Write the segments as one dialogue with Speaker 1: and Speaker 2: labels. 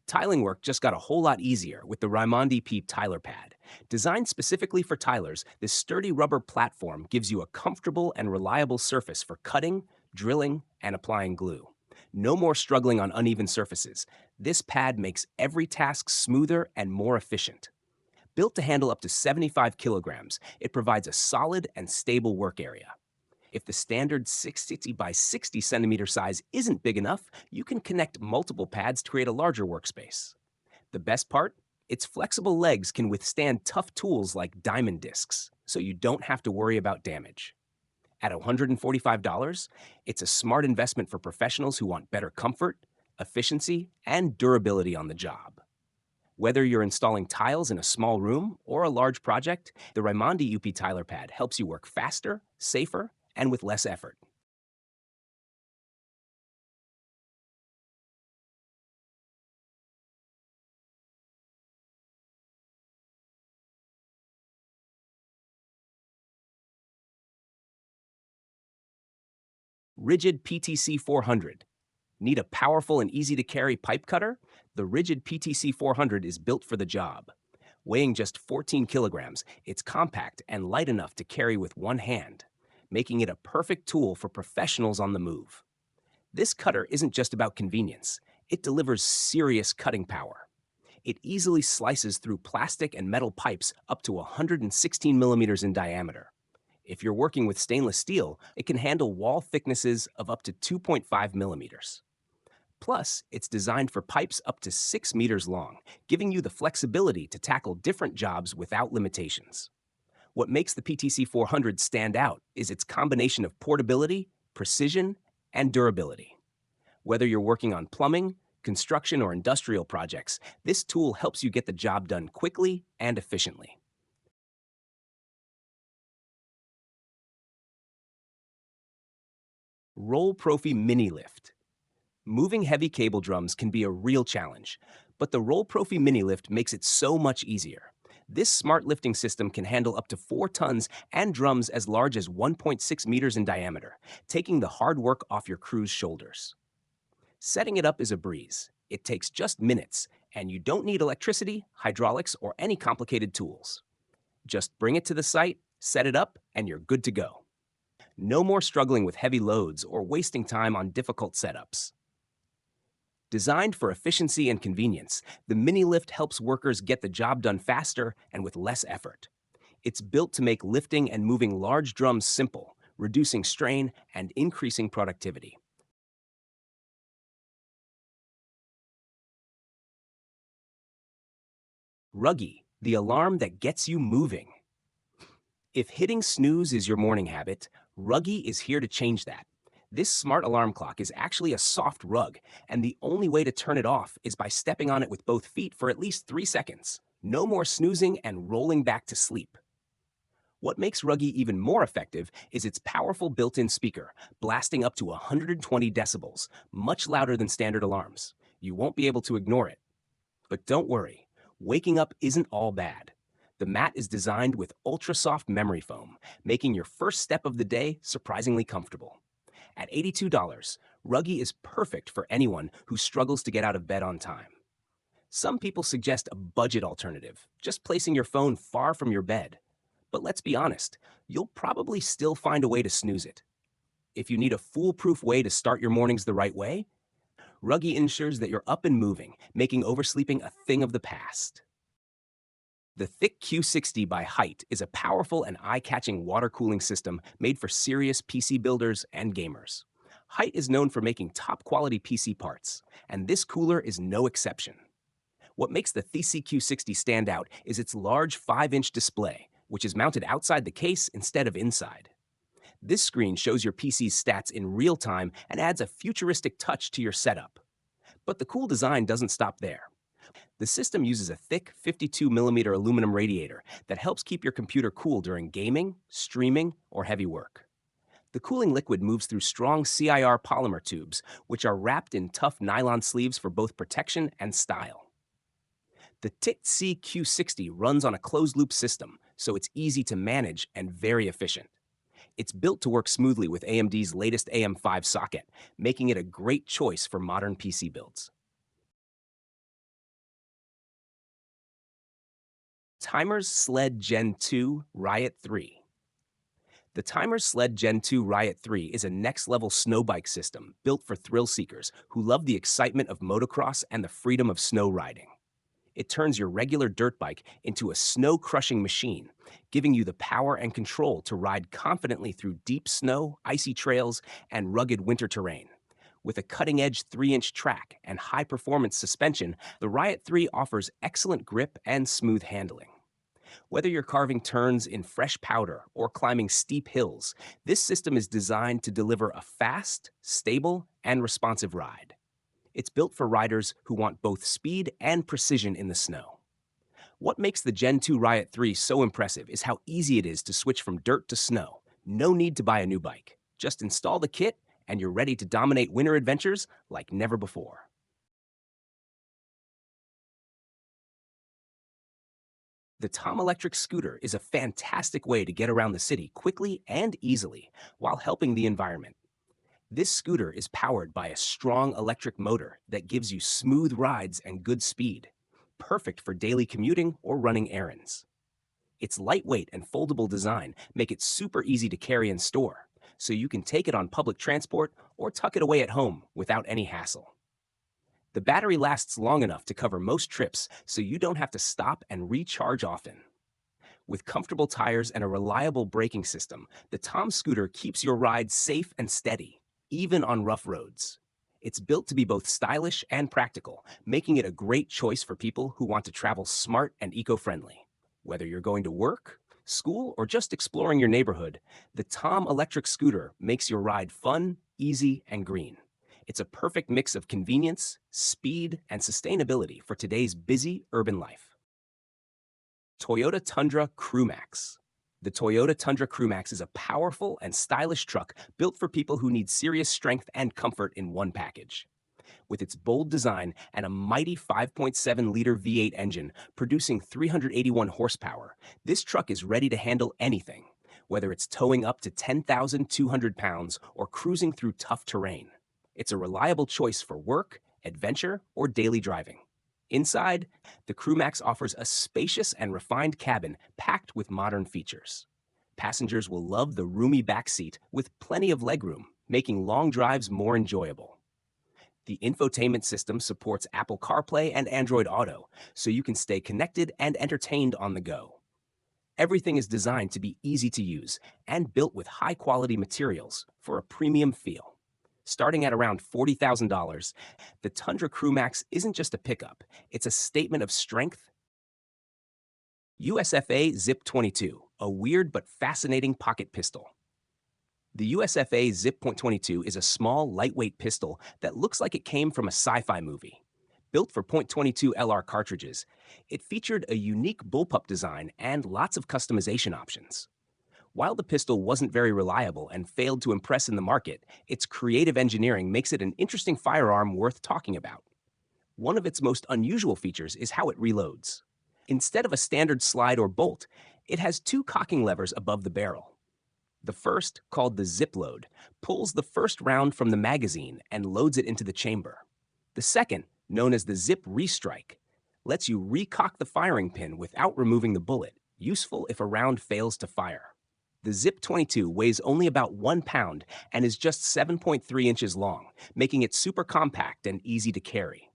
Speaker 1: Tiling work just got a whole lot easier with the Raimond EP Tiler Pad. Designed specifically for tilers, this sturdy rubber platform gives you a comfortable and reliable surface for cutting, drilling, and applying glue. No more struggling on uneven surfaces. This pad makes every task smoother and more efficient. Built to handle up to 75 kilograms, it provides a solid and stable work area. If the standard 660 by 60 centimeter size isn't big enough, you can connect multiple pads to create a larger workspace. The best part? Its flexible legs can withstand tough tools like diamond discs, so you don't have to worry about damage. At $145, it's a smart investment for professionals who want better comfort, efficiency, and durability on the job. Whether you're installing tiles in a small room or a large project, the Raimondi UP Tiler Pad helps you work faster, safer, and with less effort. Rigid PTC 400. Need a powerful and easy to carry pipe cutter? The Rigid PTC 400 is built for the job. Weighing just 14 kilograms, it's compact and light enough to carry with one hand, making it a perfect tool for professionals on the move. This cutter isn't just about convenience, it delivers serious cutting power. It easily slices through plastic and metal pipes up to 116 millimeters in diameter. If you're working with stainless steel, it can handle wall thicknesses of up to 2.5 millimeters. Plus, it's designed for pipes up to 6 meters long, giving you the flexibility to tackle different jobs without limitations. What makes the PTC 400 stand out is its combination of portability, precision, and durability. Whether you're working on plumbing, construction, or industrial projects, this tool helps you get the job done quickly and efficiently. Roll Profi Mini Lift. Moving heavy cable drums can be a real challenge, but the Roll Profi Mini Lift makes it so much easier. This smart lifting system can handle up to 4 tons and drums as large as 1.6 meters in diameter, taking the hard work off your crew's shoulders. Setting it up is a breeze. It takes just minutes, and you don't need electricity, hydraulics, or any complicated tools. Just bring it to the site, set it up, and you're good to go. No more struggling with heavy loads or wasting time on difficult setups. Designed for efficiency and convenience, the Mini Lift helps workers get the job done faster and with less effort. It's built to make lifting and moving large drums simple, reducing strain and increasing productivity. Ruggy, the alarm that gets you moving. If hitting snooze is your morning habit, Ruggy is here to change that. This smart alarm clock is actually a soft rug, and the only way to turn it off is by stepping on it with both feet for at least 3 seconds. No more snoozing and rolling back to sleep. What makes Ruggy even more effective is its powerful built-in speaker, blasting up to 120 decibels, much louder than standard alarms. You won't be able to ignore it. But don't worry, waking up isn't all bad. The mat is designed with ultra-soft memory foam, making your first step of the day surprisingly comfortable. At $82, Ruggy is perfect for anyone who struggles to get out of bed on time. Some people suggest a budget alternative, just placing your phone far from your bed. But let's be honest, you'll probably still find a way to snooze it. If you need a foolproof way to start your mornings the right way, Ruggy ensures that you're up and moving, making oversleeping a thing of the past. The Thick Q60 by Height is a powerful and eye-catching water cooling system made for serious PC builders and gamers. Height is known for making top-quality PC parts, and this cooler is no exception. What makes the Thick Q60 stand out is its large 5-inch display, which is mounted outside the case instead of inside. This screen shows your PC's stats in real time and adds a futuristic touch to your setup. But the cool design doesn't stop there. The system uses a thick 52mm aluminum radiator that helps keep your computer cool during gaming, streaming, or heavy work. The cooling liquid moves through strong CIR polymer tubes, which are wrapped in tough nylon sleeves for both protection and style. The TIC-C Q60 runs on a closed-loop system, so it's easy to manage and very efficient. It's built to work smoothly with AMD's latest AM5 socket, making it a great choice for modern PC builds. Timer's Sled Gen 2 Riot 3. The Timer's Sled Gen 2 Riot 3 is a next-level snow bike system built for thrill seekers who love the excitement of motocross and the freedom of snow riding. It turns your regular dirt bike into a snow-crushing machine, giving you the power and control to ride confidently through deep snow, icy trails, and rugged winter terrain. With a cutting-edge 3-inch track and high-performance suspension, the Riot 3 offers excellent grip and smooth handling. Whether you're carving turns in fresh powder or climbing steep hills, this system is designed to deliver a fast, stable, and responsive ride. It's built for riders who want both speed and precision in the snow. What makes the Gen 2 Riot 3 so impressive is how easy it is to switch from dirt to snow. No need to buy a new bike. Just install the kit and you're ready to dominate winter adventures like never before. The Tom Electric scooter is a fantastic way to get around the city quickly and easily while helping the environment. This scooter is powered by a strong electric motor that gives you smooth rides and good speed, perfect for daily commuting or running errands. Its lightweight and foldable design make it super easy to carry and store, so you can take it on public transport or tuck it away at home without any hassle. The battery lasts long enough to cover most trips, so you don't have to stop and recharge often. With comfortable tires and a reliable braking system, the Tom scooter keeps your ride safe and steady, even on rough roads. It's built to be both stylish and practical, making it a great choice for people who want to travel smart and eco-friendly. Whether you're going to work, school, or just exploring your neighborhood, the Tom electric scooter makes your ride fun, easy, and green. It's a perfect mix of convenience, speed, and sustainability for today's busy urban life. Toyota Tundra Crewmax. The Toyota Tundra Crewmax is a powerful and stylish truck built for people who need serious strength and comfort in one package. With its bold design and a mighty 5.7-liter V8 engine producing 381 horsepower, this truck is ready to handle anything, whether it's towing up to 10,200 pounds or cruising through tough terrain. It's a reliable choice for work, adventure, or daily driving. Inside, the Crewmax offers a spacious and refined cabin packed with modern features. Passengers will love the roomy back seat with plenty of legroom, making long drives more enjoyable. The infotainment system supports Apple CarPlay and Android Auto, so you can stay connected and entertained on the go. Everything is designed to be easy to use and built with high-quality materials for a premium feel. Starting at around $40,000, the Tundra Crewmax isn't just a pickup, it's a statement of strength. USFA Zip 22, a weird but fascinating pocket pistol. The USFA Zip .22 is a small, lightweight pistol that looks like it came from a sci-fi movie. Built for .22 LR cartridges, it featured a unique bullpup design and lots of customization options. While the pistol wasn't very reliable and failed to impress in the market, its creative engineering makes it an interesting firearm worth talking about. One of its most unusual features is how it reloads. Instead of a standard slide or bolt, it has two cocking levers above the barrel. The first, called the zip load, pulls the first round from the magazine and loads it into the chamber. The second, known as the zip restrike, lets you recock the firing pin without removing the bullet, useful if a round fails to fire. The Zip 22 weighs only about 1 pound and is just 7.3 inches long, making it super compact and easy to carry.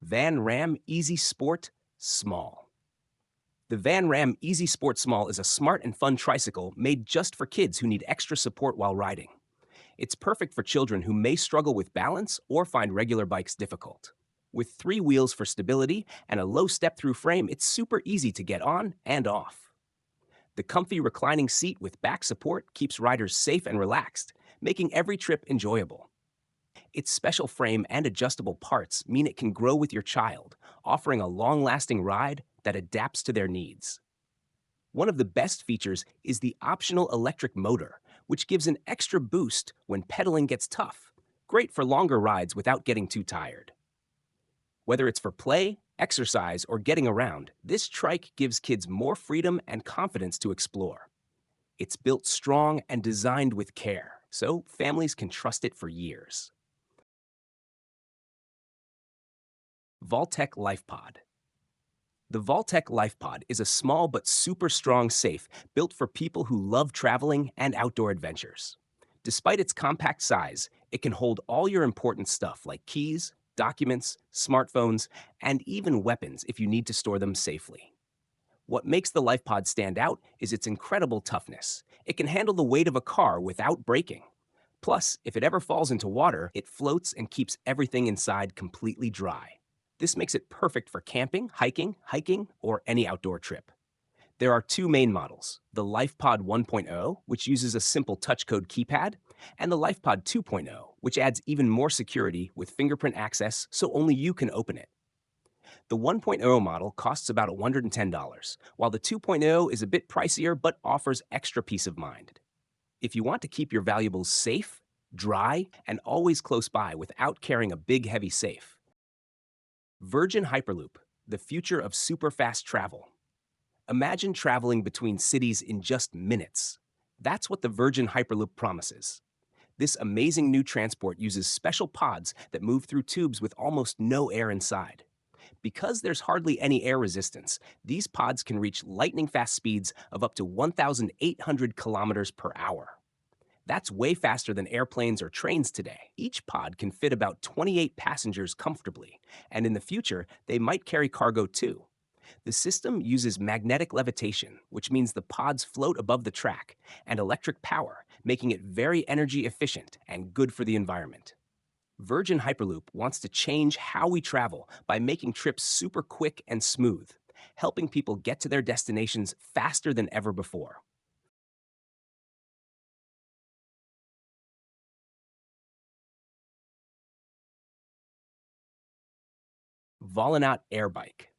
Speaker 1: Van Ram Easy Sport Small. The Van Ram Easy Sport Small is a smart and fun tricycle made just for kids who need extra support while riding. It's perfect for children who may struggle with balance or find regular bikes difficult. With 3 wheels for stability and a low step-through frame, it's super easy to get on and off. The comfy reclining seat with back support keeps riders safe and relaxed, making every trip enjoyable. Its special frame and adjustable parts mean it can grow with your child, offering a long-lasting ride that adapts to their needs. One of the best features is the optional electric motor, which gives an extra boost when pedaling gets tough, great for longer rides without getting too tired. Whether it's for play, exercise, or getting around, this trike gives kids more freedom and confidence to explore. It's built strong and designed with care, so families can trust it for years. Vaultec LifePod. The Vaultec LifePod is a small but super strong safe built for people who love traveling and outdoor adventures. Despite its compact size, it can hold all your important stuff like keys, documents, smartphones, and even weapons if you need to store them safely. What makes the LifePod stand out is its incredible toughness. It can handle the weight of a car without breaking. Plus, if it ever falls into water, it floats and keeps everything inside completely dry. This makes it perfect for camping, hiking, or any outdoor trip. There are two main models, the LifePod 1.0, which uses a simple touchcode keypad, and the LifePod 2.0, which adds even more security with fingerprint access so only you can open it. The 1.0 model costs about $110, while the 2.0 is a bit pricier but offers extra peace of mind. If you want to keep your valuables safe, dry, and always close by without carrying a big heavy safe, Virgin Hyperloop, the future of super fast travel. Imagine traveling between cities in just minutes. That's what the Virgin Hyperloop promises. This amazing new transport uses special pods that move through tubes with almost no air inside. Because there's hardly any air resistance, these pods can reach lightning-fast speeds of up to 1,800 kilometers per hour. That's way faster than airplanes or trains today. Each pod can fit about 28 passengers comfortably, and in the future, they might carry cargo too. The system uses magnetic levitation, which means the pods float above the track, and electric power, making it very energy efficient and good for the environment. Virgin Hyperloop wants to change how we travel by making trips super quick and smooth, helping people get to their destinations faster than ever before. Volanaut Air Bike.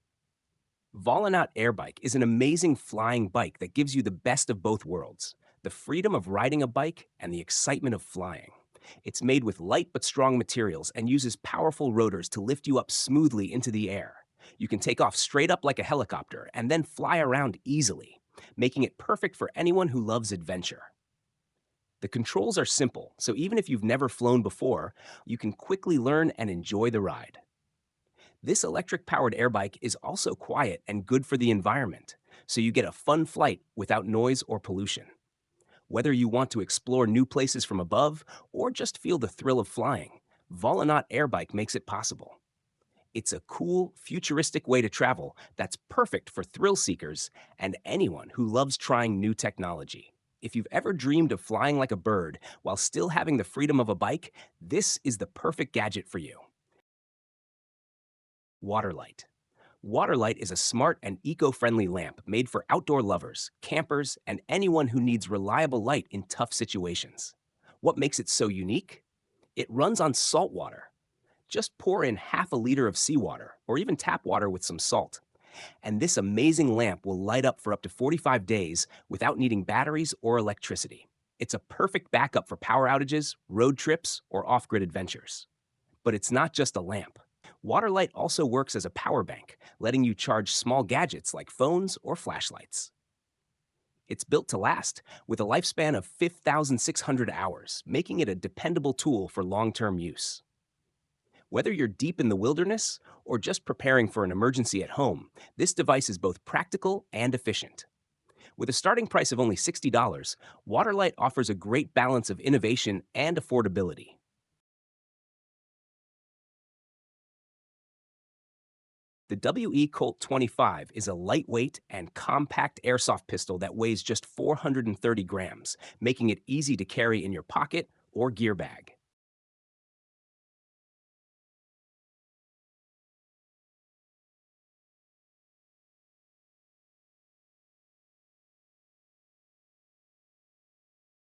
Speaker 1: Volanaut Air Bike is an amazing flying bike that gives you the best of both worlds, the freedom of riding a bike and the excitement of flying. It's made with light but strong materials and uses powerful rotors to lift you up smoothly into the air. You can take off straight up like a helicopter and then fly around easily, making it perfect for anyone who loves adventure. The controls are simple, so even if you've never flown before, you can quickly learn and enjoy the ride. This electric-powered air bike is also quiet and good for the environment, so you get a fun flight without noise or pollution. Whether you want to explore new places from above or just feel the thrill of flying, Volanaut Air Bike makes it possible. It's a cool, futuristic way to travel that's perfect for thrill seekers and anyone who loves trying new technology. If you've ever dreamed of flying like a bird while still having the freedom of a bike, this is the perfect gadget for you. Waterlight. Waterlight is a smart and eco-friendly lamp made for outdoor lovers, campers, and anyone who needs reliable light in tough situations. What makes it so unique? It runs on salt water. Just pour in half a liter of seawater, or even tap water with some salt. And this amazing lamp will light up for up to 45 days without needing batteries or electricity. It's a perfect backup for power outages, road trips, or off-grid adventures. But it's not just a lamp. Waterlight also works as a power bank, letting you charge small gadgets like phones or flashlights. It's built to last, with a lifespan of 5,600 hours, making it a dependable tool for long-term use. Whether you're deep in the wilderness or just preparing for an emergency at home, this device is both practical and efficient. With a starting price of only $60, Waterlight offers a great balance of innovation and affordability. The WE Colt 25 is a lightweight and compact airsoft pistol that weighs just 430 grams, making it easy to carry in your pocket or gear bag.